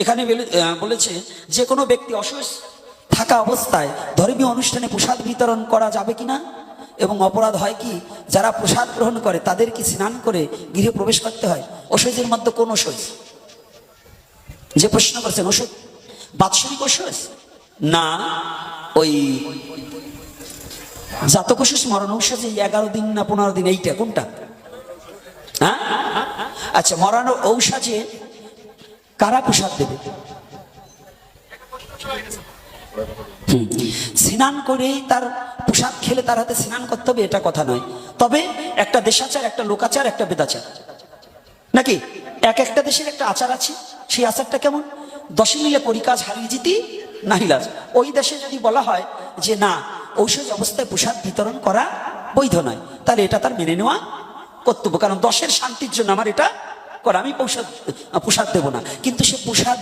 এখানে বলেছে যে কোনো ব্যক্তি অসুস্থ থাকা অবস্থায় ধর্মীয় অনুষ্ঠানে প্রসাদ বিতরণ করা যাবে কিনা, এবং অপরাধ হয় কি যারা প্রসাদ গ্রহণ করে তাদের কি স্নান করে গৃহে প্রবেশ করতে হয়? অসহ্যের মধ্যে কোন অসহ্য? যে প্রশ্ন করছেন অসহ্য বাৎসরিক অসহ্য না, ওই জাতক অসুস মরণ ঔষধে 11 দিন না 15 দিন, এইটা কোনটা? হ্যাঁ, আচ্ছা, মরণ ঔষধে কারা প্রসাদ দেবে? স্নান করে তার প্রসাদ খেলে তার হাতে স্নান করতে হবে এটা কথা নয়। তবে একটা দেশাচার, একটা লোকাচার, একটা বেদাচার, নাকি এক একটা দেশের একটা আচার আছে। সেই আচারটা কেমন? 10 মিলে করি কাজ হারিয়ে জিতি নাহিলাজ। ওই দেশে যদি বলা হয় যে না, ঔষধ অবস্থায় প্রসাদ বিতরণ করা বৈধ নয়, তাহলে এটা তার মেনে নেওয়া কর্তব্য, কারণ 10-এর শান্তির জন্য আমার এটা করা, আমি প্রসাদ দেবো না। কিন্তু সে প্রসাদ